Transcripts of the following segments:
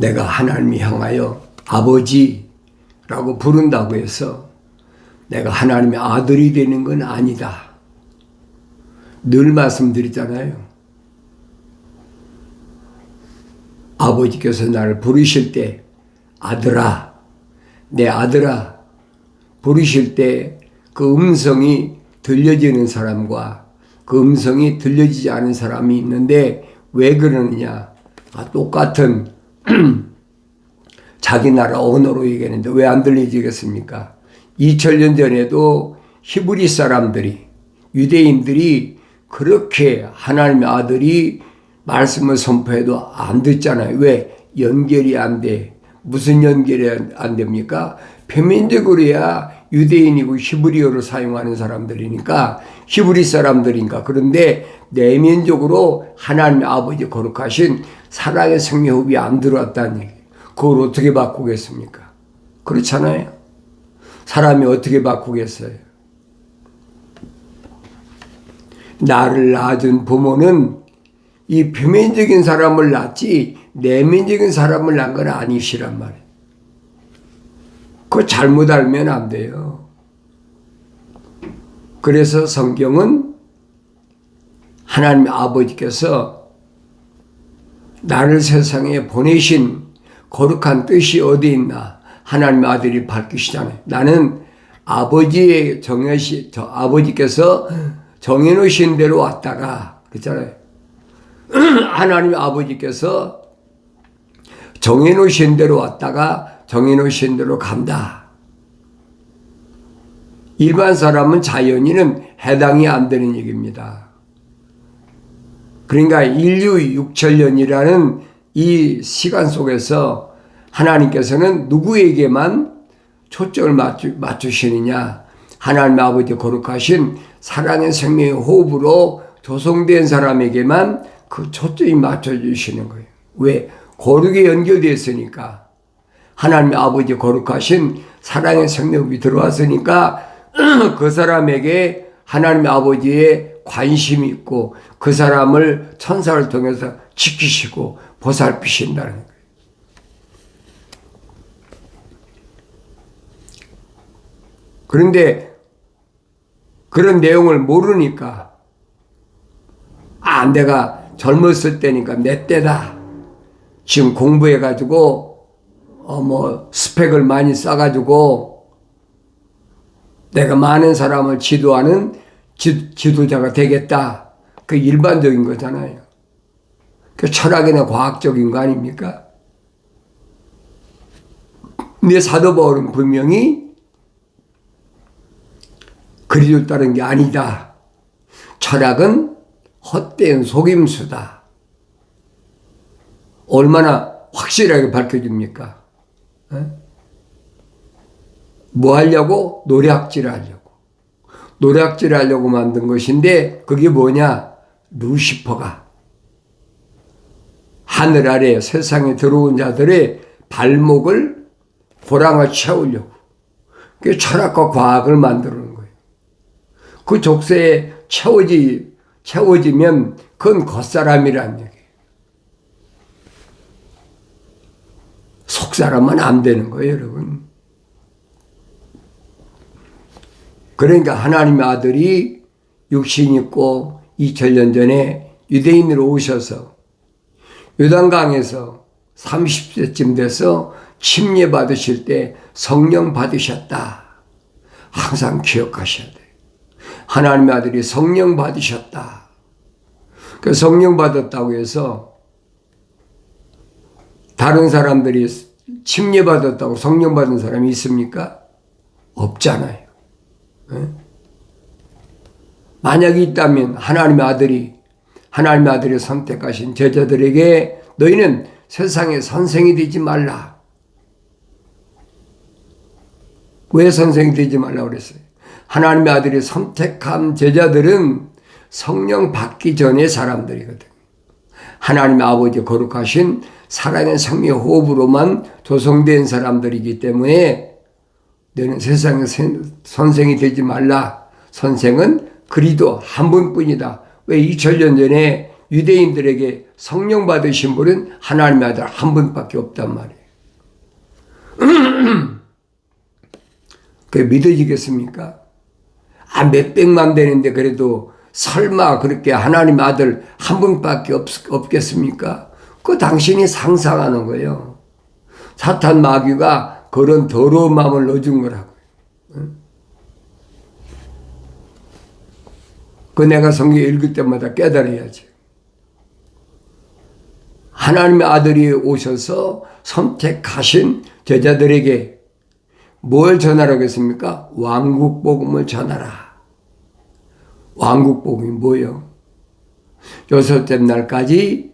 내가 하나님을 향하여 아버지라고 부른다고 해서 내가 하나님의 아들이 되는 건 아니다. 늘 말씀드리잖아요. 아버지께서 나를 부르실 때 아들아, 내 아들아 부르실 때 그 음성이 들려지는 사람과 그 음성이 들려지지 않은 사람이 있는데 왜 그러느냐. 똑같은 자기 나라 언어로 얘기하는데 왜 안 들리겠습니까? 2000년 전에도 히브리 사람들이, 유대인들이 그렇게 하나님의 아들이 말씀을 선포해도 안 듣잖아요. 왜? 연결이 안 돼. 무슨 연결이 안 됩니까? 표면적으로야 유대인이고 히브리어를 사용하는 사람들이니까, 히브리 사람들인가. 그런데 내면적으로 하나님의 아버지 거룩하신 사랑의 생명호흡이 안 들어왔다는 얘기예요. 그걸 어떻게 바꾸겠습니까? 그렇잖아요. 사람이 어떻게 바꾸겠어요? 나를 낳아준 부모는 이 표면적인 사람을 낳지 내면적인 사람을 낳은 건 아니시란 말이에요. 그거 잘못 알면 안 돼요. 그래서 성경은 하나님 아버지께서 나를 세상에 보내신 거룩한 뜻이 어디 있나? 하나님의 아들이 밝히시잖아요. 나는 아버지께서 정해놓으신 대로 왔다가, 그렇잖아요. 하나님 아버지께서 정해놓으신 대로 왔다가 정해놓으신 대로 간다. 일반 사람은, 자연인은 해당이 안 되는 얘기입니다. 그러니까 인류 6천년이라는 이 시간 속에서 하나님께서는 누구에게만 초점을 맞추시느냐? 하나님 아버지 거룩하신 사랑의 생명의 호흡으로 조성된 사람에게만 그 초점이 맞춰주시는 거예요. 왜? 거룩에 연결되어 있으니까. 하나님 아버지 거룩하신 사랑의 생명이 들어왔으니까 그 사람에게 하나님 아버지의 관심이 있고 그 사람을 천사를 통해서 지키시고 보살피신다는 거예요. 그런데 그런 내용을 모르니까, 내가 젊었을 때니까 내 때다. 지금 공부해가지고 스펙을 많이 쌓아가지고 내가 많은 사람을 지도하는 지도자가 되겠다. 그 일반적인 거잖아요. 그 철학이나 과학적인 거 아닙니까? 근데 사도 바울은 분명히 그리스도 따른 게 아니다. 철학은 헛된 속임수다. 얼마나 확실하게 밝혀줍니까? 뭐 하려고? 노략질 하려고. 노략질 하려고 만든 것인데 그게 뭐냐? 루시퍼가 하늘 아래 세상에 들어온 자들의 발목을 호랑을 채우려고. 그게 철학과 과학을 만드는 거예요. 그 족쇄에 채워지면 그건 겉사람이란 얘기예요. 속사람은 안 되는 거예요, 여러분. 그러니까 하나님의 아들이 육신 입고 2000년 전에 유대인으로 오셔서 요단강에서 30세쯤 돼서 침례 받으실 때 성령 받으셨다. 항상 기억하셔야 돼요. 하나님의 아들이 성령 받으셨다. 그 성령 받았다고 해서 다른 사람들이 침례 받았다고 성령 받은 사람이 있습니까? 없잖아요. 만약에 있다면 하나님의 아들이 선택하신 제자들에게 너희는 세상의 선생이 되지 말라. 왜 선생이 되지 말라 그랬어요? 하나님의 아들이 선택한 제자들은 성령 받기 전의 사람들이거든요. 하나님의 아버지 거룩하신 사랑의 생명 호흡으로만 조성된 사람들이기 때문에 너는 세상의 선생이 되지 말라. 선생은 그리스도 한 분뿐이다. 왜 2000년 전에 유대인들에게 성령 받으신 분은 하나님의 아들 한 분밖에 없단 말이에요. 그게 믿어지겠습니까? 몇백만 되는데 그래도 설마 그렇게 하나님의 아들 한 분밖에 없겠습니까? 그거 당신이 상상하는 거예요. 사탄 마귀가 그런 더러운 마음을 넣어준 거라고요. 그 내가 성경 읽을 때마다 깨달아야지. 하나님의 아들이 오셔서 선택하신 제자들에게 뭘 전하라고 했습니까? 왕국 복음을 전하라. 왕국 복음이 뭐예요? 여섯째 날까지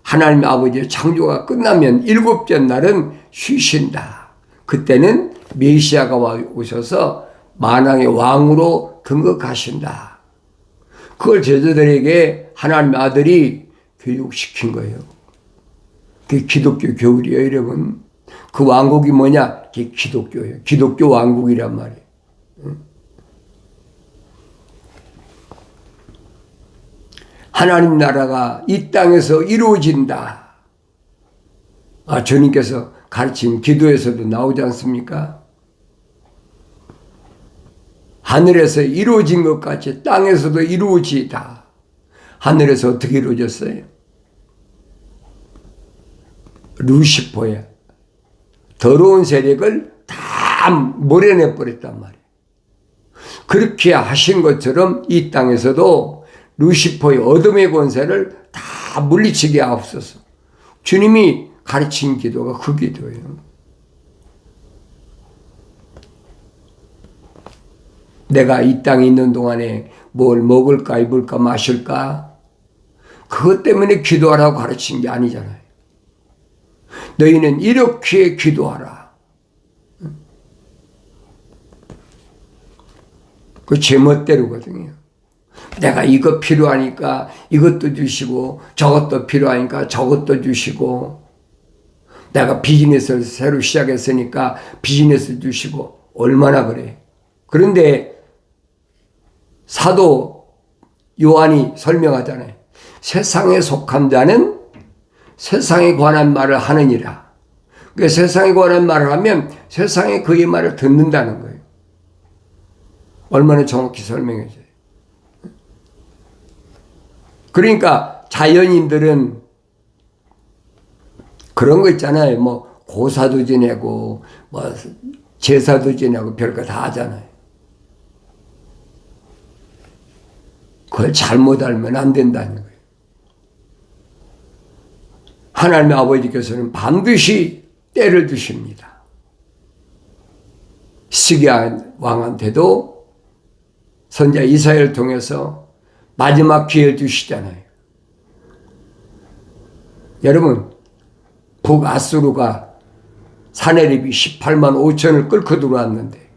하나님 아버지의 창조가 끝나면 일곱째 날은 쉬신다. 그때는 메시아가 오셔서 만왕의 왕으로 등극하신다. 그걸 제자들에게 하나님의 아들이 교육시킨 거예요. 그게 기독교 교리예요, 여러분. 그 왕국이 뭐냐? 그게 기독교예요. 기독교 왕국이란 말이에요. 하나님 나라가 이 땅에서 이루어진다. 주님께서 가르친 기도에서도 나오지 않습니까? 하늘에서 이루어진 것 같이 땅에서도 이루어지다. 하늘에서 어떻게 이루어졌어요? 루시퍼야. 더러운 세력을 다 몰아내 버렸단 말이에요. 그렇게 하신 것처럼 이 땅에서도 루시퍼의 어둠의 권세를 다 물리치게 하옵소서. 주님이 가르친 기도가 그 기도예요. 내가 이 땅에 있는 동안에 뭘 먹을까 입을까 마실까 그것 때문에 기도하라고 가르친 게 아니잖아요. 너희는 이렇게 기도하라. 그 제멋대로거든요. 내가 이거 필요하니까 이것도 주시고 저것도 필요하니까 저것도 주시고 내가 비즈니스를 새로 시작했으니까 비즈니스 주시고 얼마나 그래. 그런데 사도 요한이 설명하잖아요. 세상에 속한 자는 세상에 관한 말을 하느니라. 그러니까 세상에 관한 말을 하면 세상에 그의 말을 듣는다는 거예요. 얼마나 정확히 설명해줘요. 그러니까 자연인들은 그런 거 있잖아요. 뭐 고사도 지내고 뭐 제사도 지내고 별거 다 하잖아요. 그걸 잘못 알면 안 된다는 거예요. 하나님의 아버지께서는 반드시 때를 두십니다. 시기야 왕한테도 선지자 이사야를 통해서 마지막 기회를 주시잖아요. 여러분, 북아수르가 사내립이 18만 5천을 끌고 들어왔는데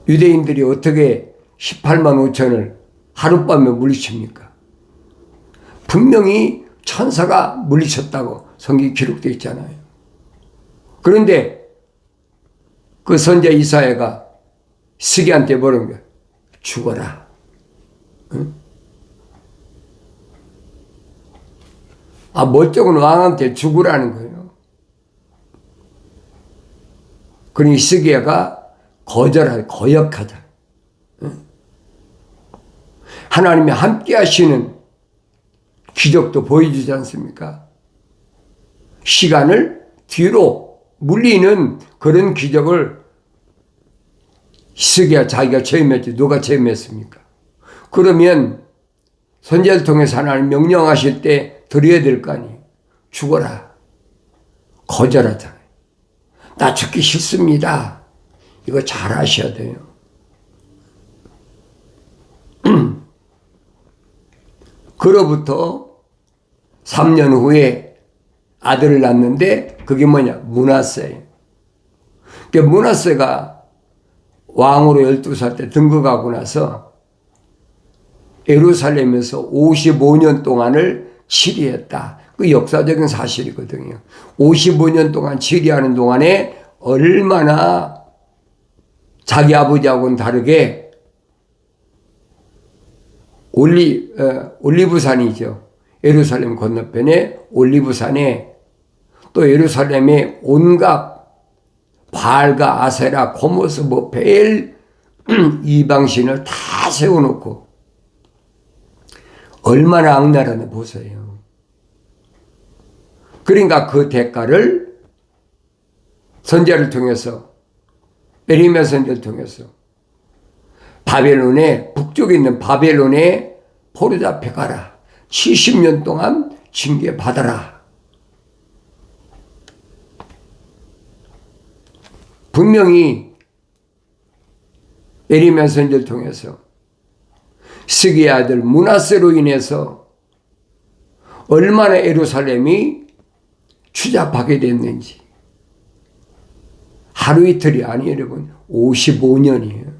유대인들이 어떻게 18만 5천을 하룻밤에 물리칩니까? 분명히 천사가 물리쳤다고 성경에 기록되어 있잖아요. 그런데 그 선지자 이사야가 스기한테 뭐라는 거야? 죽어라. 응? 멀쩡한 왕한테 죽으라는 거예요. 그러니 스기야가 거역하자. 응? 하나님이 함께 하시는 기적도 보여주지 않습니까? 시간을 뒤로 물리는 그런 기적을 히스기야 자기가 체험했지 누가 체험했습니까? 그러면 선지자를 통해서 하나님 명령하실 때 드려야 될 거 아니에요. 죽어라. 거절하잖아요. 나 죽기 싫습니다. 이거 잘 아셔야 돼요. 그로부터 3년 후에 아들을 낳는데 그게 뭐냐? 므낫세예요. 그러니까 므낫세가 왕으로 12살 때 등극하고 나서 예루살렘에서 55년 동안을 치리했다. 그 역사적인 사실이거든요. 55년 동안 치리하는 동안에 얼마나 자기 아버지하고는 다르게 올리브산이죠. 예루살렘 건너편에 올리브산에 또 예루살렘에 온갖 바알과 아세라, 고모스, 벨 이방신을 다 세워놓고 얼마나 악랄하나 보세요. 그러니까 그 대가를 선지자를 통해서, 에레미야 선지자를 통해서 바벨론에, 북쪽에 있는 바벨론에 포로 잡혀가라. 70년 동안 징계받아라. 분명히 에레미야 선지자를 통해서 스기의 아들 므낫세로 인해서 얼마나 예루살렘이 추잡하게 됐는지. 하루 이틀이 아니에요, 여러분. 55년이에요.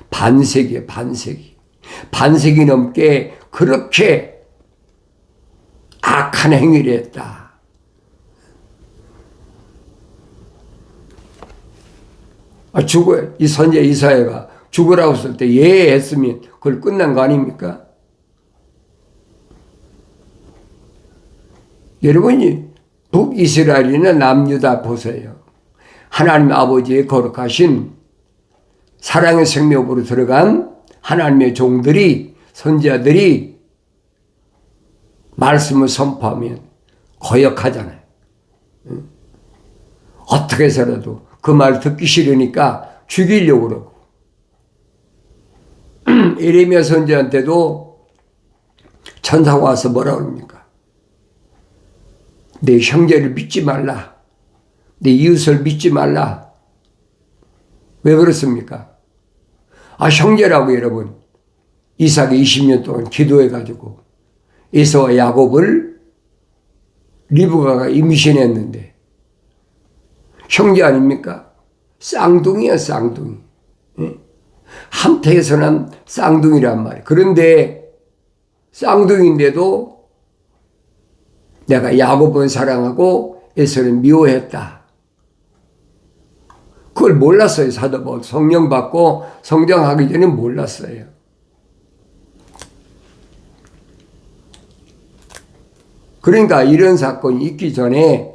반세기에 반세기. 반세기 넘게 그렇게 악한 행위를 했다. 이 선지자 이사야가 죽으라고 했을 때 예 했으면 그걸 끝난 거 아닙니까? 여러분이 북이스라엘이나 남유다 보세요. 하나님 아버지의 거룩하신 사랑의 생명으로 들어간 하나님의 종들이, 선지자들이 말씀을 선포하면 거역하잖아요. 어떻게 해서라도 그 말 듣기 싫으니까 죽이려고 그러고. 에레미야 선지자한테도 천사가 와서 뭐라고 합니까? 내 형제를 믿지 말라. 내 이웃을 믿지 말라. 왜 그렇습니까? 형제라고 여러분. 이삭이 20년 동안 기도해가지고 에서와 야곱을 리브가가 임신했는데 형제 아닙니까? 쌍둥이야, 쌍둥이. 한태에서 난 쌍둥이란 말이에요. 그런데 쌍둥이인데도 내가 야곱은 사랑하고 에서는 미워했다. 그걸 몰랐어요. 사도 바울 성령 받고 성장하기 전에 몰랐어요. 그러니까 이런 사건이 있기 전에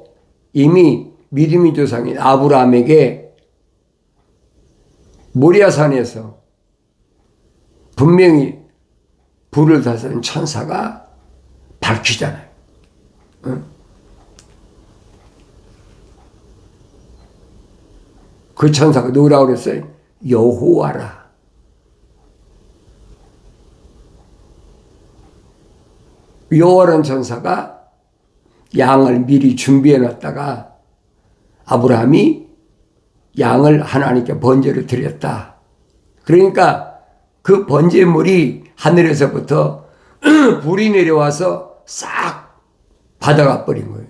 이미 믿음의 조상인 아브라함에게 모리아산에서 분명히 불을 다스리는 천사가 밝히잖아요. 그 천사가 누구라고 그랬어요? 여호와라. 여호와라는 천사가 양을 미리 준비해 놨다가 아브라함이 양을 하나님께 번제로 드렸다. 그러니까 그 번제물이 하늘에서부터 불이 내려와서 싹 받아가 버린 거예요.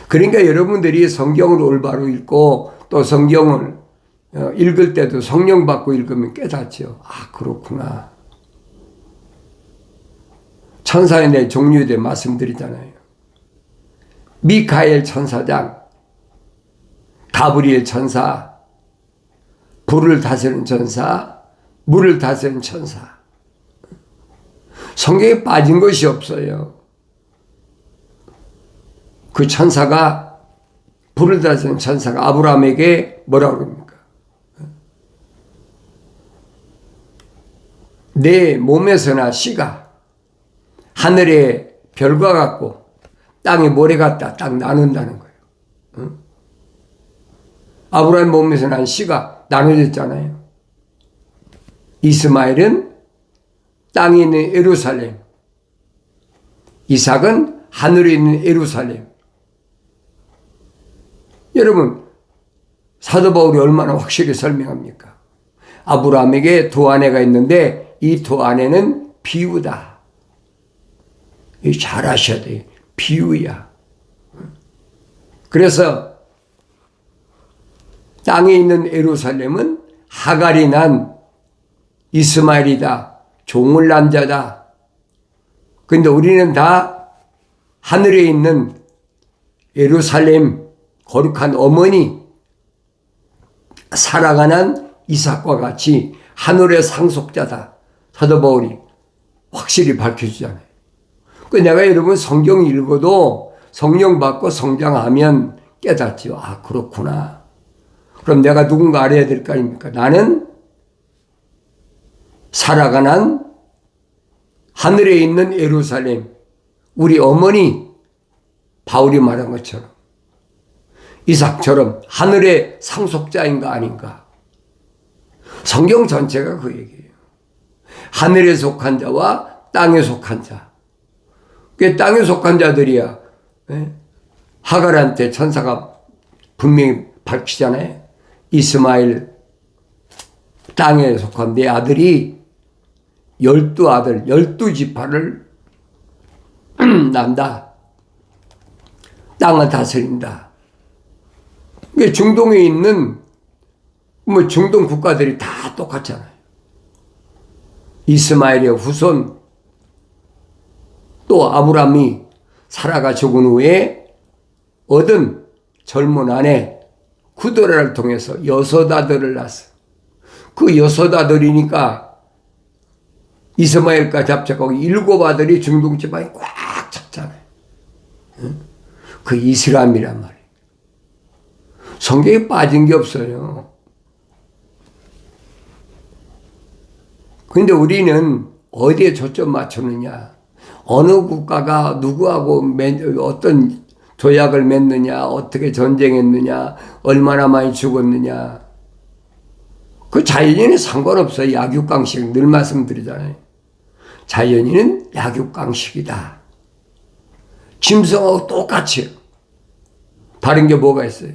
그러니까 여러분들이 성경을 올바로 읽고 또 성경을 읽을 때도 성령 받고 읽으면 깨닫죠. 그렇구나. 천사에 대해 종류에 대해 말씀드리잖아요. 미카엘 천사장, 가브리엘 천사, 불을 다스리는 천사, 물을 다스리는 천사. 성경에 빠진 것이 없어요. 그 천사가, 불을 다스리는 천사가 아브라함에게 뭐라고 그럽니까? 내 몸에서나 씨가 하늘의 별과 같고 땅의 모래 같다 딱 나눈다는 거예요. 응? 아브라함 몸에서 난 씨가 나눠졌잖아요. 이스마엘은 땅에 있는 예루살렘, 이삭은 하늘에 있는 예루살렘. 여러분, 사도 바울이 얼마나 확실히 설명합니까? 아브라함에게 두 아내가 있는데 이 두 아내는 비유다. 잘 아셔야 돼요. 비유야. 그래서 땅에 있는 예루살렘은 하갈이 난 이스마엘이다. 종을 난 자다. 그런데 우리는 다 하늘에 있는 예루살렘 거룩한 어머니 사랑하는 이삭과 같이 하늘의 상속자다. 사도 바울이 확실히 밝혀주잖아요. 그 내가 여러분 성경 읽어도 성령 받고 성장하면 깨닫지요. 아, 그렇구나. 그럼 내가 누군가 알아야 될 거 아닙니까? 나는 살아가는 하늘에 있는 예루살렘, 우리 어머니 바울이 말한 것처럼 이삭처럼 하늘의 상속자인가 아닌가. 성경 전체가 그 얘기예요. 하늘에 속한 자와 땅에 속한 자. 그 땅에 속한 자들이야. 하갈한테 천사가 분명히 밝히잖아요. 이스마엘 땅에 속한 내 아들이 12아들, 12지파를 난다. 땅을 다스린다. 중동에 있는 중동 국가들이 다 똑같잖아요. 이스마엘의 후손, 또 아브라함이 사라가 죽은 후에 얻은 젊은 아내 구드라를 통해서 6아들을 낳았어. 그 6아들이니까 이스마엘까지 합작하고 7아들이 중동 지방에 꽉 찼잖아요. 그 이스라엘이란 말이에요. 성경에 빠진 게 없어요. 근데 우리는 어디에 초점 맞추느냐, 어느 국가가 누구하고 어떤 조약을 맺느냐, 어떻게 전쟁했느냐, 얼마나 많이 죽었느냐. 그 자연인은 상관없어요. 약육강식 늘 말씀드리잖아요. 자연인은 약육강식이다. 짐승하고 똑같이. 다른 게 뭐가 있어요?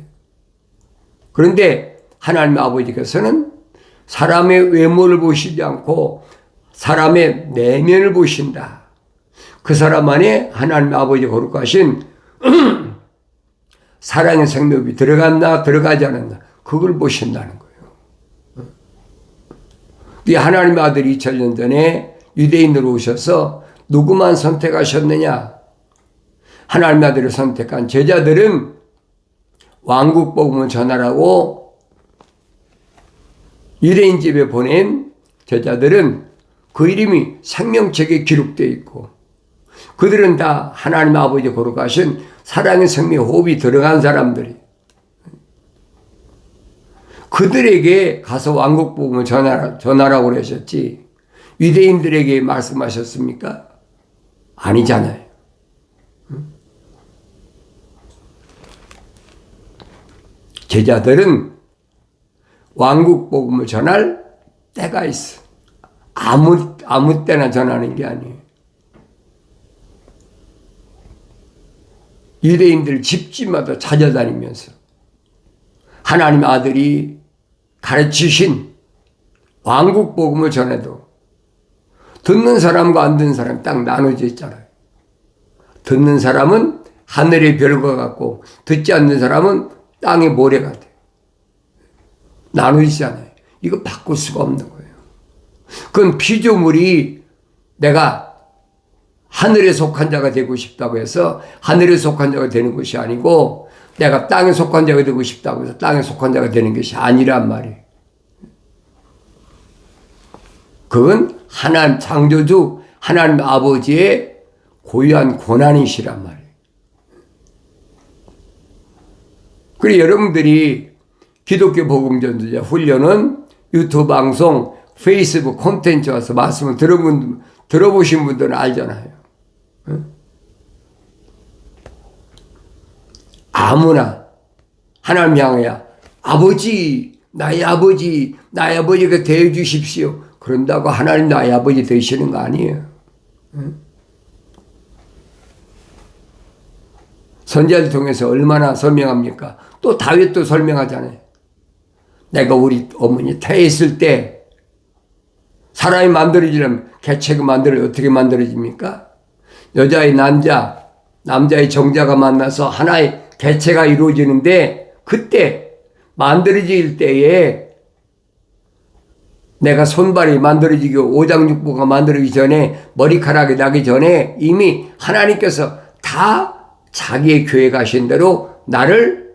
그런데 하나님 아버지께서는 사람의 외모를 보시지 않고 사람의 내면을 보신다. 그 사람 안에 하나님 아버지 거룩하신 사랑의 생명이 들어갔나 들어가지 않았나 그걸 보신다는 거예요. 이 하나님의 아들이 2000년 전에 유대인으로 오셔서 누구만 선택하셨느냐? 하나님의 아들을 선택한 제자들은 왕국 복음을 전하라고 유대인 집에 보낸 제자들은 그 이름이 생명책에 기록되어 있고 그들은 다 하나님 아버지 거룩하신 사랑의 생명 호흡이 들어간 사람들이 그들에게 가서 왕국 복음을 전하라고 그러셨지 유대인들에게 말씀하셨습니까? 아니잖아요. 제자들은 왕국 복음을 전할 때가 있어. 아무 때나 전하는 게 아니에요. 유대인들 집집마다 찾아다니면서 하나님의 아들이 가르치신 왕국 복음을 전해도 듣는 사람과 안 듣는 사람이 딱 나눠져 있잖아요. 듣는 사람은 하늘의 별과 같고 듣지 않는 사람은 땅의 모래 같아요. 나눠지잖아요. 이거 바꿀 수가 없는 거예요. 그건 피조물이 내가 하늘에 속한 자가 되고 싶다고 해서 하늘에 속한 자가 되는 것이 아니고 내가 땅에 속한 자가 되고 싶다고 해서 땅에 속한 자가 되는 것이 아니란 말이에요. 그건 하나님 창조주 하나님 아버지의 고유한 권한이시란 말이에요. 그리고 여러분들이 기독교 복음전도자 훈련은 유튜브 방송, 페이스북 콘텐츠 와서 말씀을 들어보신 분들은 알잖아요. 아무나 하나님 향하여 아버지, 나의 아버지가 되어 주십시오. 그런다고 하나님 나의 아버지 되시는 거 아니에요. 선지자를 통해서 얼마나 설명합니까? 또 다윗도 설명하잖아요. 내가 우리 어머니 태했을 때 사람이 만들어지려면 개체가 어떻게 만들어집니까? 여자의 남자의 정자가 만나서 하나의 개체가 이루어지는데 그때 만들어질 때에 내가 손발이 만들어지고 오장육부가 만들어지기 전에 머리카락이 나기 전에 이미 하나님께서 다 자기의 계획하신 대로 나를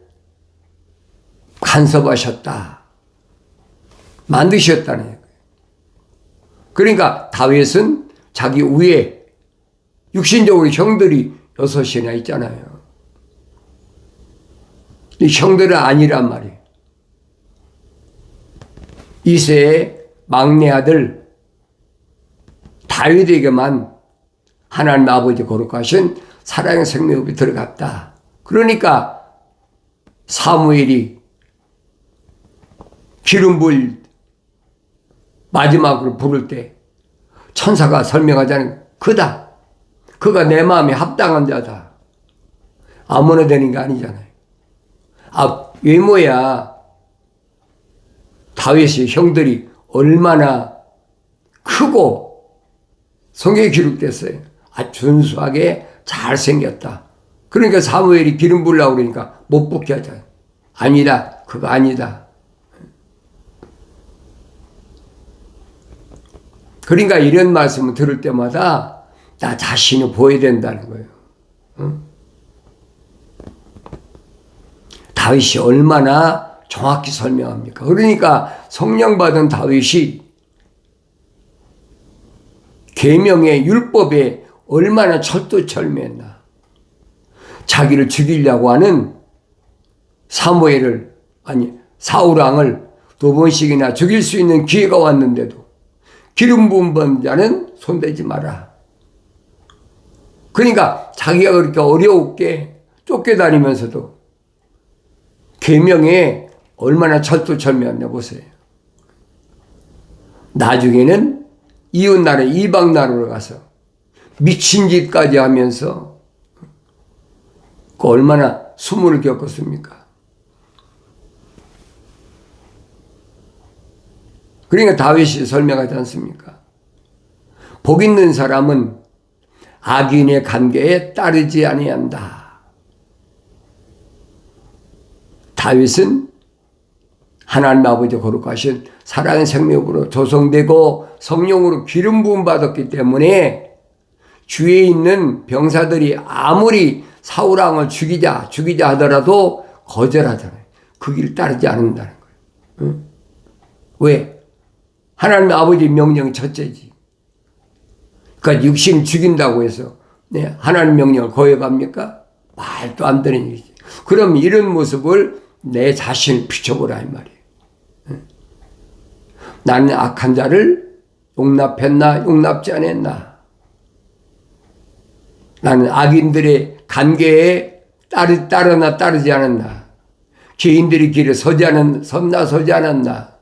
간섭하셨다. 만드셨다는 거예요. 그러니까 다윗은 자기 위에 육신적으로 형들이 6이나 있잖아요. 이 형들은 아니란 말이에요. 이새의 막내 아들 다윗에게만 하나님 아버지 거룩하신 사랑의 생명이 들어갔다. 그러니까 사무엘이 기름 부을 마지막으로 부를 때 천사가 설명하자는 그다. 그가 내 마음에 합당한 자다. 아무나 되는 게 아니잖아요. 외모야 다윗의 형들이 얼마나 크고 성경에 기록됐어요. 아주 준수하게 잘생겼다. 그러니까 사무엘이 기름 부으려고 그러니까 못 붓게 하잖아요. 아니다. 그거 아니다. 그러니까 이런 말씀을 들을 때마다 나 자신을 보여야 된다는 거예요. 응? 다윗이 얼마나 정확히 설명합니까? 그러니까 성령 받은 다윗이 계명의 율법에 얼마나 철두철미했나. 자기를 죽이려고 하는 사울 왕을 2번씩이나 죽일 수 있는 기회가 왔는데도 기름 부은 자는 손대지 마라. 그러니까 자기가 그렇게 어렵게 쫓겨다니면서도 계명에 얼마나 철두철미했나 보세요. 나중에는 이웃나라 이방나라로 가서 미친 짓까지 하면서 얼마나 수모를 겪었습니까? 그러니까 다윗이 설명하지 않습니까? 복 있는 사람은 악인의 관계에 따르지 아니한다. 다윗은 하나님 아버지 거룩하신 사랑의 생명으로 조성되고 성령으로 기름 부음 받았기 때문에 주위에 있는 병사들이 아무리 사울 왕을 죽이자 하더라도 거절하잖아요. 그 길 따르지 않는다는 거예요. 응? 왜? 하나님 아버지 명령이 첫째지. 그러니까 육신 죽인다고 해서 하나님 명령을 거역합니까? 말도 안 되는 일이지. 그럼 이런 모습을 내 자신을 비춰보라 이 말이에요. 나는 악한 자를 용납했나 용납지 않았나. 나는 악인들의 관계에 따르나 따르지 않았나. 죄인들의 길에 섰나 서지 않았나.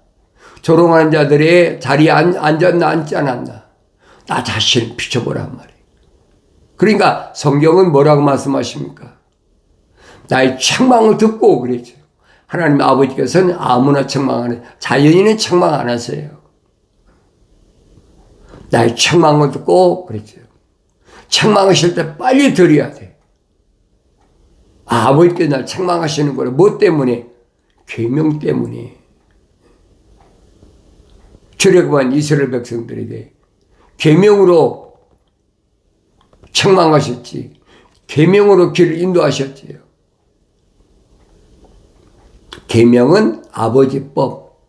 조롱하는 자들의 자리에 앉았나 앉지 않았나. 나 자신을 비춰보란 말이에요. 그러니까 성경은 뭐라고 말씀하십니까? 나의 책망을 듣고 그랬죠. 하나님 아버지께서는 아무나 책망 안 해요. 자연인은 책망 안 하세요. 나의 책망을 듣고 그랬죠. 책망하실 때 빨리 드려야 돼. 아버지께 날 책망하시는 거를 뭐 때문에? 계명 때문에. 출애굽한 이스라엘 백성들에게 계명으로 책망하셨지. 계명으로 길을 인도하셨지요. 계명은 아버지법,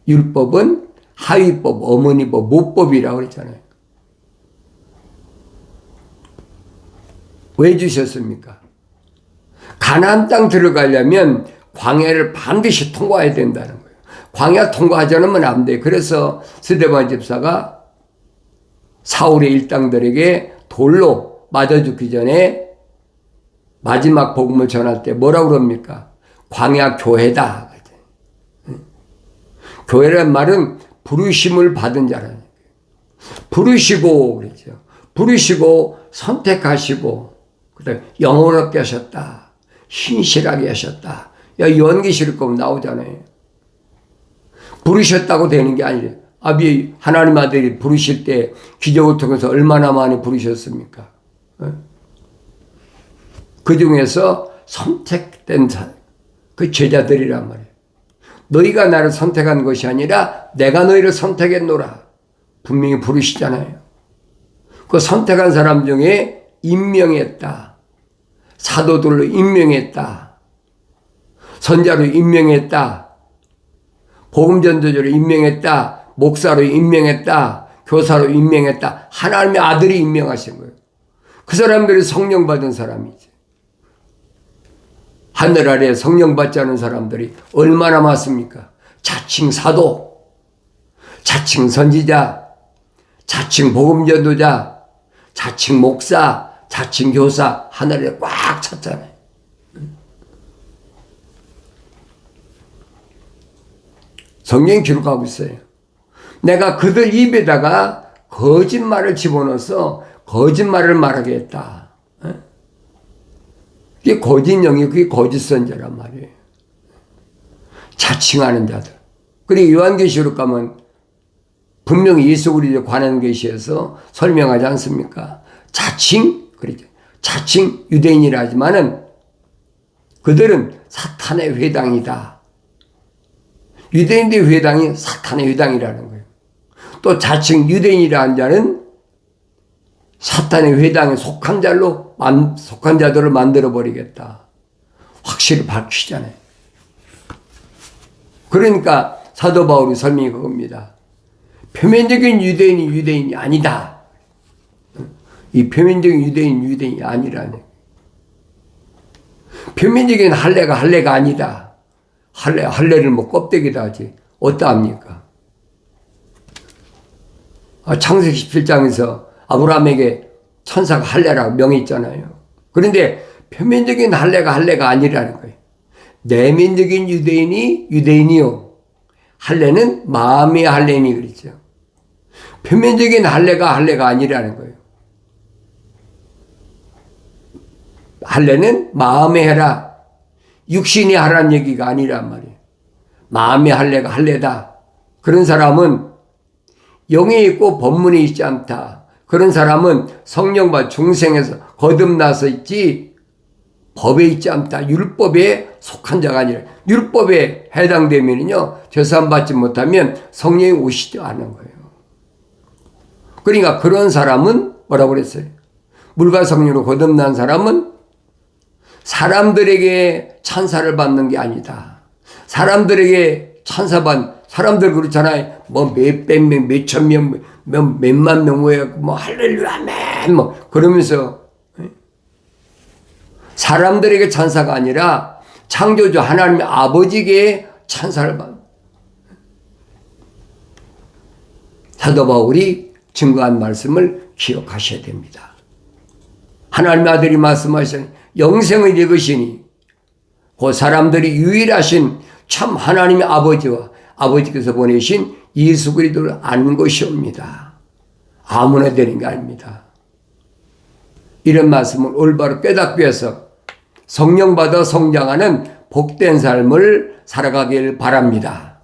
율법은 하위법, 어머니법, 모법이라고 그랬잖아요. 왜 주셨습니까? 가나안 땅 들어가려면 광야를 반드시 통과해야 된다는 거예요. 광야 통과하지 않으면 안 돼. 그래서 스데반 집사가 사울의 일당들에게 돌로 맞아 죽기 전에 마지막 복음을 전할 때 뭐라고 그럽니까? 광야 교회다. 교회란 말은 부르심을 받은 자라는 거예요. 부르시고 그랬죠. 부르시고 선택하시고 그다음에 영원롭게 하셨다. 신실하게 하셨다. 요한계시록 보면 나오잖아요. 부르셨다고 되는 게 아니에요. 하나님 아들이 부르실 때 기적을 통해서 얼마나 많이 부르셨습니까? 그 중에서 선택된 그 제자들이란 말이에요. 너희가 나를 선택한 것이 아니라 내가 너희를 선택했노라. 분명히 부르시잖아요. 그 선택한 사람 중에 임명했다. 사도들로 임명했다. 선자로 임명했다. 복음전도자로 임명했다. 목사로 임명했다. 교사로 임명했다. 하나님의 아들이 임명하신 거예요. 그 사람들이 성령 받은 사람이지. 하늘 아래 성령 받지 않은 사람들이 얼마나 많습니까? 자칭 사도, 자칭 선지자, 자칭 복음전도자, 자칭 목사, 자칭 교사, 하늘에 꽉 찼잖아요. 성경이 기록하고 있어요. 내가 그들 입에다가 거짓말을 집어넣어서 거짓말을 말하게 했다. 그게 거짓 영이, 그게 거짓 선자란 말이에요. 자칭하는 자들. 그리고 요한계시록 가면 분명히 예수 그리스도에 관한 계시에서 설명하지 않습니까? 자칭, 그렇죠. 자칭 유대인이라 하지만은 그들은 사탄의 회당이다. 유대인들의 회당이 사탄의 회당이라는 거예요. 또 자칭 유대인이라 한 자는 사탄의 회당에 속한 자들을 만들어 버리겠다. 확실히 밝히잖아요. 그러니까 사도 바울이 설명이 그겁니다. 표면적인 유대인이 유대인이 아니다. 이 표면적인 유대인이 아니라네. 표면적인 할례가 아니다. 할례를 뭐 껍데기다 하지. 어떠합니까? 창세기 17장에서 아브라함에게 천사가 할례라고 명했잖아요. 그런데 표면적인 할례가 아니라는 거예요. 내면적인 유대인이 유대인이요. 할례는 마음의 할례니 그렇죠. 표면적인 할례가 아니라는 거예요. 할례는 마음에 해라. 육신이 하라는 얘기가 아니란 말이에요. 마음의 할례가 할례다. 그런 사람은 영에 있고 본문에 있지 않다. 그런 사람은 성령과 중생에서 거듭나서 있지 법에 있지 않다. 율법에 속한 자가 아니라 율법에 해당되면요 죄사함 받지 못하면 성령이 오시지 않은 거예요. 그러니까 그런 사람은 뭐라고 그랬어요? 물과 성령으로 거듭난 사람은 사람들에게 찬사를 받는 게 아니다. 사람들에게 사람들 그렇잖아요. 뭐 몇백 명, 몇천 명, 몇만 명 모여갖고 뭐 할렐루야 아멘 뭐 그러면서 사람들에게 찬사가 아니라 창조주 하나님의 아버지께 찬사를 받는 사도 바울이 증거한 말씀을 기억하셔야 됩니다. 하나님의 아들이 말씀하신 영생은 이것이니 그 사람들이 유일하신 참 하나님의 아버지와 아버지께서 보내신 예수 그리스도를 아는 것이옵니다. 아무나 되는 게 아닙니다. 이런 말씀을 올바로 깨닫기 위해서 성령 받아 성장하는 복된 삶을 살아가길 바랍니다.